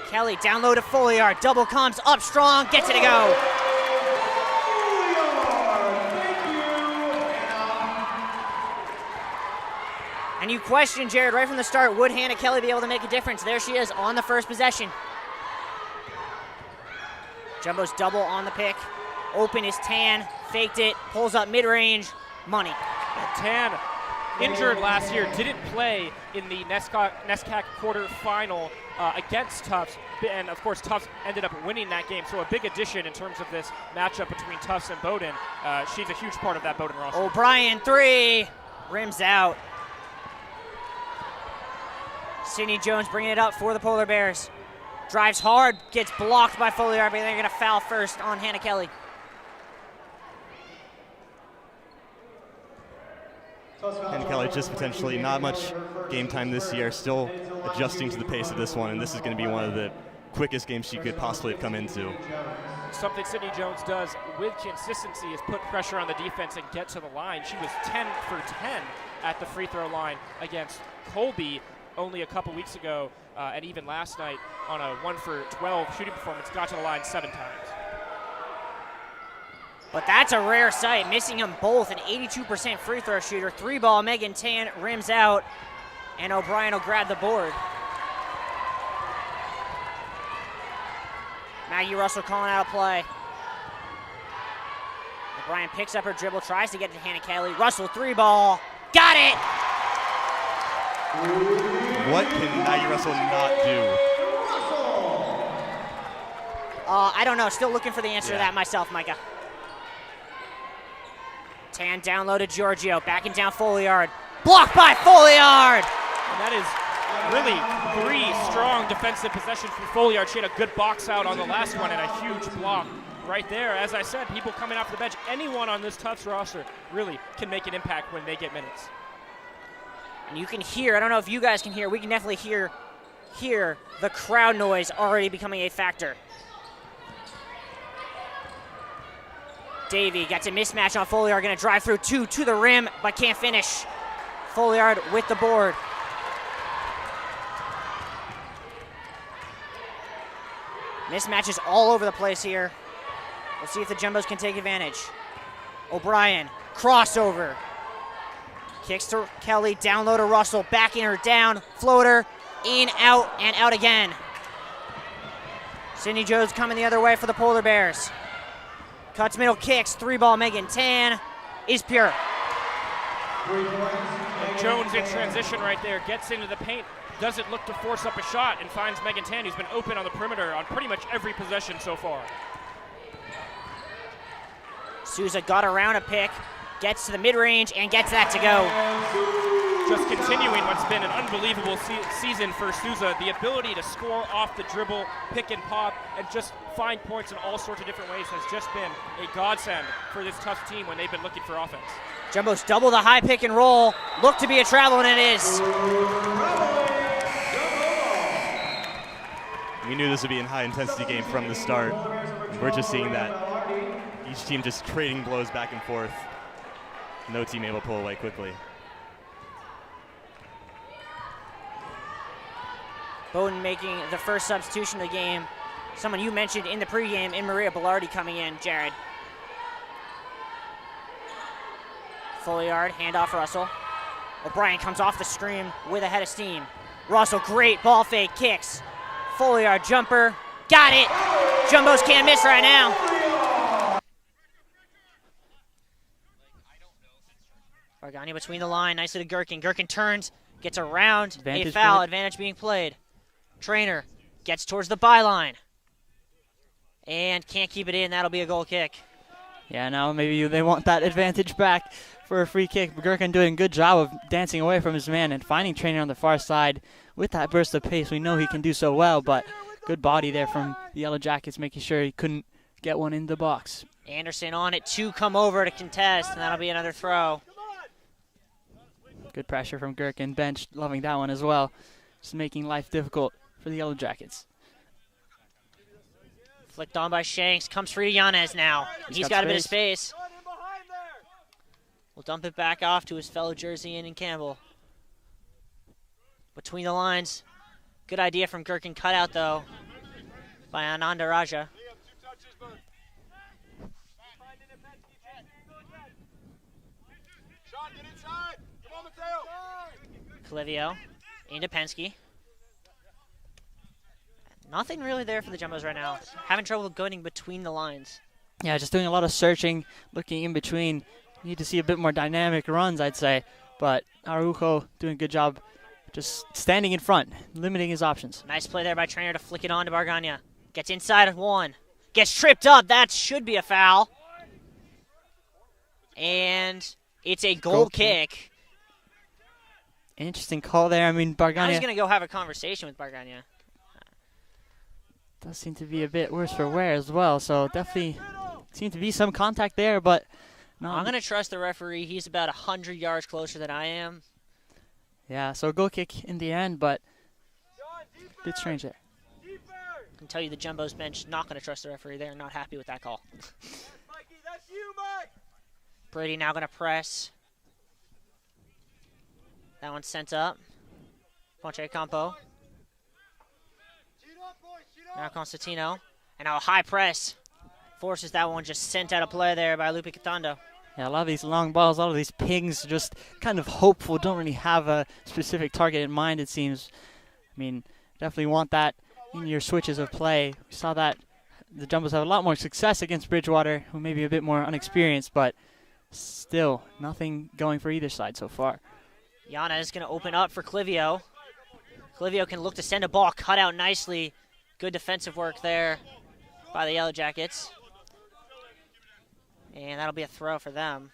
Kelly down low to Folliard. Double comes up strong, gets it to go. And you question, Jared, right from the start, would Hannah Kelly be able to make a difference? There she is on the first possession. Jumbo's double on the pick. Open is Tan, faked it, pulls up mid-range, money. Tan, injured last year, didn't play in the NESCAC quarterfinal against Tufts, and of course Tufts ended up winning that game, so a big addition in terms of this matchup between Tufts and Bowdoin. She's a huge part of that Bowdoin roster. O'Brien, three, rims out. Sydney Jones bringing it up for the Polar Bears. Drives hard, gets blocked by Folliard, but they're going to foul first on Hannah Kelly. Hannah Kelly just potentially not much game time this year, still adjusting to the pace of this one, and this is going to be one of the quickest games she could possibly have come into. Something Sydney Jones does with consistency is put pressure on the defense and get to the line. She was 10 for 10 at the free throw line against Colby only a couple weeks ago, and even last night on a 1 for 12 shooting performance, got to the line 7 times. But that's a rare sight, missing them both. An 82% free throw shooter. 3-ball, Megan Tan rims out, and O'Brien will grab the board. Maggie Russell calling out a play. O'Brien picks up her dribble, tries to get to Hannah Kelly. Russell, 3-ball, got it! What can Maggie Russell not do? I don't know, still looking for the answer to that myself, Micah. Tan down low to Giorgio, backing down Folliard. Blocked by Folliard! And that is really 3 strong defensive possessions from Folliard. She had a good box out on the last one and a huge block right there. As I said, people coming off the bench, anyone on this Tufts roster really can make an impact when they get minutes. And you can hear, I don't know if you guys can hear, we can definitely hear the crowd noise already becoming a factor. Davey gets a mismatch on Folliard, gonna drive through 2 to the rim, but can't finish. Folliard with the board. Mismatches all over the place here. We'll see if the Jumbos can take advantage. O'Brien, crossover. Kicks to Kelly, down low to Russell, backing her down, floater, in, out, and out again. Sydney Jones coming the other way for the Polar Bears. Cuts middle, kicks, 3-ball, Megan Tan is pure. And Jones in transition right there, gets into the paint, doesn't look to force up a shot, and finds Megan Tan, who's been open on the perimeter on pretty much every possession so far. Souza got around a pick, gets to the mid-range, and gets that to go. Just continuing what's been an unbelievable season for Souza, the ability to score off the dribble, pick and pop, and just find points in all sorts of different ways has just been a godsend for this Tufts team when they've been looking for offense. Jumbos double the high pick and roll, look to be a travel, and it is. We knew this would be a high-intensity game from the start. We're just seeing that each team just trading blows back and forth. No team able to pull away quickly. Bowdoin making the first substitution of the game. Someone you mentioned in the pregame, in Maria Bellardi coming in, Jared. Folliard, handoff Russell. O'Brien comes off the screen with a head of steam. Russell, great ball fake, kicks. Folliard, jumper, got it! Jumbos can't miss right now. Bargani between the line, nicely to Gherkin. Gherkin turns, gets around, a foul, advantage being played. Trainer gets towards the byline and can't keep it in. That'll be a goal kick. Yeah, now maybe they want that advantage back for a free kick. Gherkin doing a good job of dancing away from his man and finding Trainer on the far side with that burst of pace. We know he can do so well, but good body there from the Yellow Jackets, making sure he couldn't get one in the box. Anderson on it, 2 come over to contest, and that'll be another throw. Good pressure from Gherkin. Bench loving that one as well. Just making life difficult for the Yellow Jackets. Flicked on by Shanks. Comes free to Yanez now. He's got a bit of space. We'll dump it back off to his fellow Jerseyan and Campbell. Between the lines. Good idea from Gherkin. Cut out, though. by Ananda Raja. Clivio into Penske. Nothing really there for the Jumbos right now. Having trouble going between the lines. Yeah, just doing a lot of searching, looking in between. Need to see a bit more dynamic runs, I'd say. But Araujo doing a good job just standing in front, limiting his options. Nice play there by Trainer to flick it on to Bargania. Gets inside of one. Gets tripped up. That should be a foul. And it's a goal kick. Interesting call there. I mean, Bargania. I was going to go have a conversation with Bargania. Does seem to be a bit worse for wear as well. So definitely seemed to be some contact there, but I'm going to trust the referee. He's about 100 yards closer than I am. Yeah, so a goal kick in the end, but a bit strange there. I can tell you the Jumbos bench not going to trust the referee. They're not happy with that call. Mikey, that's you, Mike. Brady now going to press. That one's sent up. Ponche Campo. Now Constantino. And now a high press. Forces that one just sent out of play there by Lupe Catando. Yeah, a lot of these long balls, a lot of these pings, just kind of hopeful, don't really have a specific target in mind, it seems. I mean, definitely want that in your switches of play. We saw that the Jumbos have a lot more success against Bridgewater, who may be a bit more unexperienced, but still nothing going for either side so far. Yana is going to open up for Clivio. Clivio can look to send a ball cut out nicely. Good defensive work there by the Yellow Jackets. And that'll be a throw for them.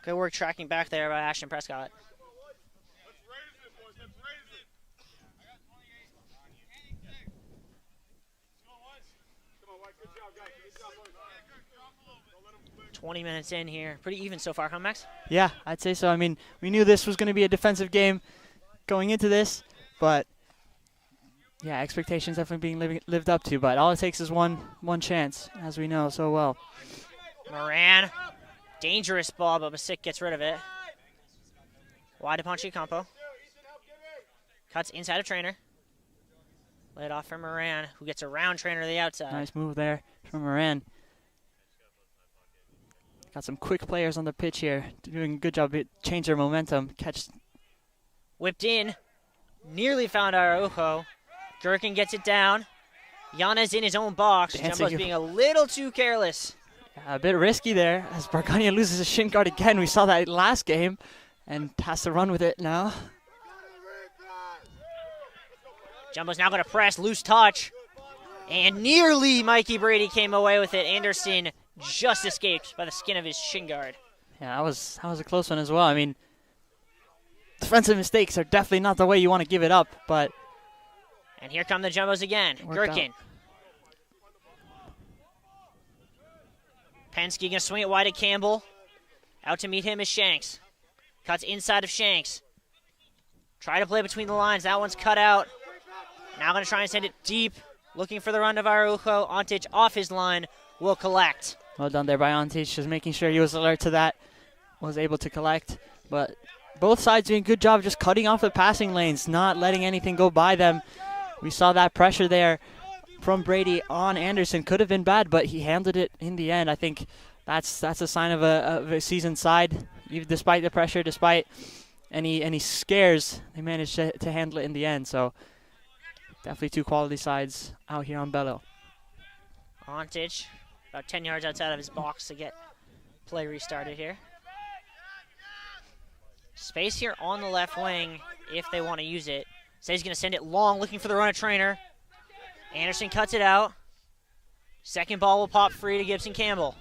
Good work tracking back there by Ashton Prescott. Let's raise it, boys. Let's raise it. I got 28. Come on, White. Good job, guys. Good job, boys. 20 minutes in here. Pretty even so far, huh, Max? Yeah, I'd say so. I mean, we knew this was going to be a defensive game going into this, but yeah, expectations definitely being lived up to. But all it takes is one chance, as we know so well. Moran, dangerous ball, but Masick gets rid of it. Wide to Ponche Campo. Cuts inside of Trainer. Laid off for Moran, who gets around Trainer to the outside. Nice move there from Moran. Got some quick players on the pitch here, doing a good job to change their momentum. Catch. Whipped in, nearly found Araujo. Gherkin gets it down. Yana's in his own box. Jumbo's being a little too careless. A bit risky there as Bargania loses a shin guard again. We saw that last game and has to run with it now. Jumbo's now going to press, loose touch. And nearly Mikey Brady came away with it. Anderson just escaped by the skin of his shin guard. Yeah, that was a close one as well. I mean, defensive mistakes are definitely not the way you want to give it up, but... And here come the Jumbos again. Gherkin. Penske going to swing it wide at Campbell. Out to meet him is Shanks. Cuts inside of Shanks. Try to play between the lines. That one's cut out. Now going to try and send it deep. Looking for the run of Araujo. Ontic off his line. Will collect. Well done there by Ontic. Just making sure he was alert to that. Was able to collect. But both sides doing a good job just cutting off the passing lanes. Not letting anything go by them. We saw that pressure there from Brady on Anderson. Could have been bad, but he handled it in the end. I think that's a sign of a seasoned side. Even despite the pressure, despite any scares, they managed to handle it in the end. So definitely two quality sides out here on Bello. Ontic, about 10 yards outside of his box to get play restarted here. Space here on the left wing if they want to use it. Says he's going to send it long, looking for the run of Trainer. Anderson cuts it out. Second ball will pop free to Gibson Campbell.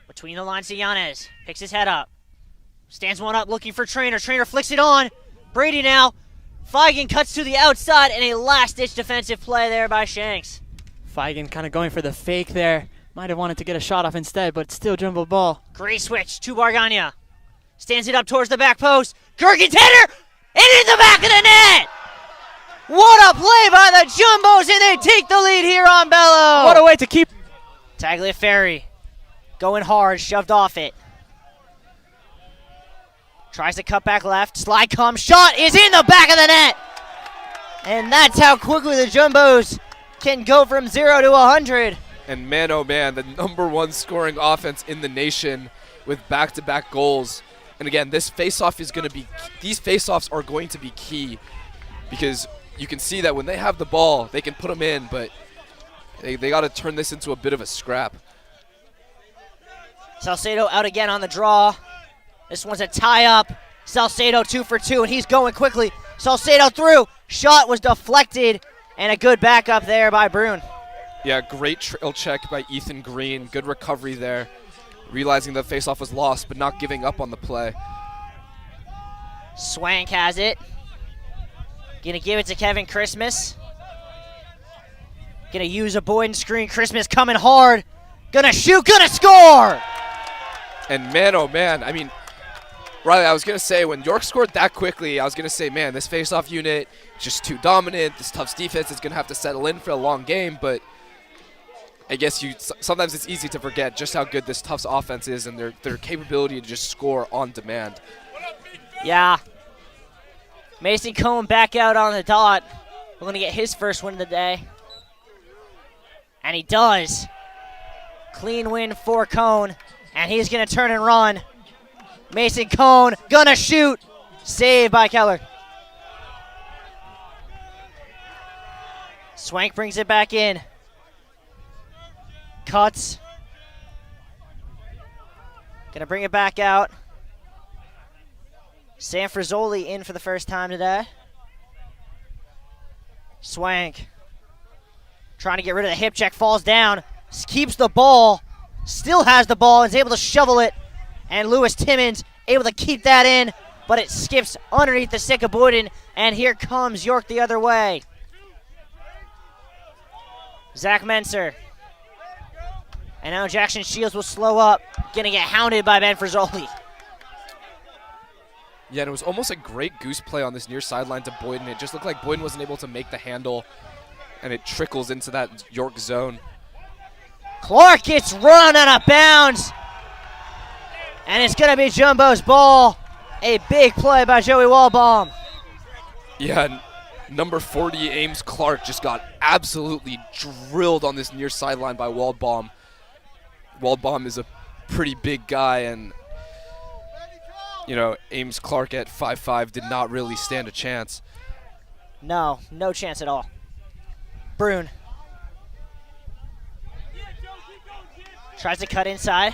Between the lines to Yanez. Picks his head up. Stands one up, looking for Trainer. Trainer flicks it on. Brady now. Feigen cuts to the outside, and a last-ditch defensive play there by Shanks. Feigen kind of going for the fake there. Might have wanted to get a shot off instead, but still jumbo ball. Great switch to Bargania. Stands it up towards the back post. Gherkin's header! And in the back of the net! What a play by the Jumbos, and they take the lead here on Bello. What a way to keep... Tagliaferri going hard, shoved off it. Tries to cut back left. Slide comes. Shot is in the back of the net. And that's how quickly the Jumbos can go from 0 to 100. And man, oh man, the #1 scoring offense in the nation with back-to-back goals. And again, this face-off is going to be, these face-offs are going to be key because you can see that when they have the ball, they can put them in, but they got to turn this into a bit of a scrap. Salcedo out again on the draw. This one's a tie-up. Salcedo 2 for 2, and he's going quickly. Salcedo through. Shot was deflected, and a good backup there by Brune. Yeah, great trail check by Ethan Green. Good recovery there. Realizing the faceoff was lost, but not giving up on the play. Swank has it. Gonna give it to Kevin Christmas. Gonna use a Boyden screen. Christmas coming hard. Gonna shoot, gonna score! And man, oh man, I mean, Riley, I was going to say, when York scored that quickly, I was going to say, man, this faceoff unit is just too dominant. This Tufts defense is going to have to settle in for a long game, but I guess sometimes it's easy to forget just how good this Tufts offense is and their capability to just score on demand. Yeah. Mason Cohn back out on the dot. We're going to get his first win of the day. And he does. Clean win for Cohn, and he's going to turn and run. Mason Cohn gonna shoot. Saved by Keller. Swank brings it back in. Cuts. Gonna bring it back out. Sanfrazoli in for the first time today. Swank. Trying to get rid of the hip check. Falls down. Keeps the ball. Still has the ball. Is able to shovel it. And Lewis Timmons able to keep that in, but it skips underneath the stick of Boyden, and here comes York the other way. Zach Menser. And now Jackson Shields will slow up, gonna get hounded by Ben Frizzoli. Yeah, and it was almost a great goose play on this near sideline to Boyden. It just looked like Boyden wasn't able to make the handle, and it trickles into that York zone. Clark gets run out of bounds. And it's going to be Jumbo's ball. A big play by Joey Waldbaum. Yeah, number 40, Ames Clark, just got absolutely drilled on this near sideline by Waldbaum. Waldbaum is a pretty big guy, and, you know, Ames Clark at 5'5" did not really stand a chance. No chance at all. Brune. Tries to cut inside.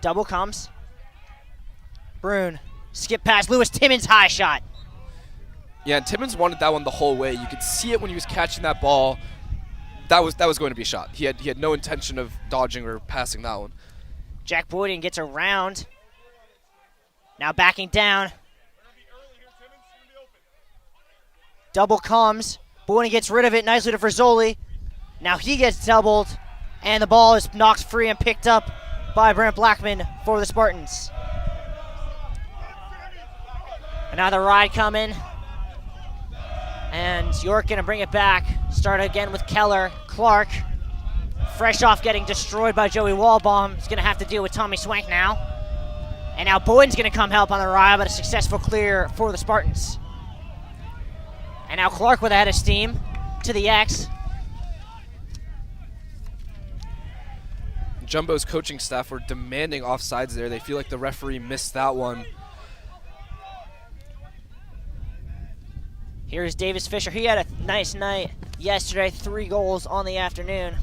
Double comes. Brune, skip past Lewis Timmons, high shot. Yeah, and Timmons wanted that one the whole way. You could see it when he was catching that ball. That was going to be a shot. He had no intention of dodging or passing that one. Jack Boyden gets around. Now backing down. Double comes. Boyden gets rid of it nicely to Frizzoli. Now he gets doubled, and the ball is knocked free and picked up by Brent Blackman for the Spartans. Another ride coming. And York gonna bring it back. Start again with Keller. Clark, fresh off getting destroyed by Joey Waldbaum, is gonna have to deal with Tommy Swank now. And now Boyden's gonna come help on the ride, but a successful clear for the Spartans. And now Clark with a head of steam to the X. Jumbo's coaching staff were demanding offsides there. They feel like the referee missed that one. Here's Davis Fisher. He had a nice night yesterday, 3 goals on the afternoon.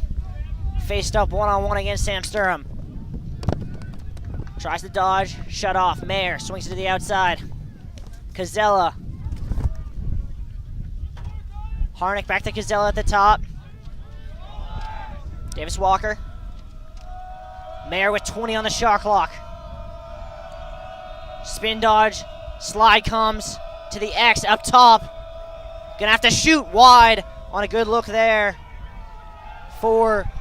Faced up one-on-one against Sam Sturham. Tries to dodge, shut off. Mayer swings it to the outside. Cazella. Harnick back to Cazella at the top. Davis Walker. Mayer with 20 on the shot clock. Spin dodge, slide comes to the X up top. Gonna have to shoot wide on a good look there for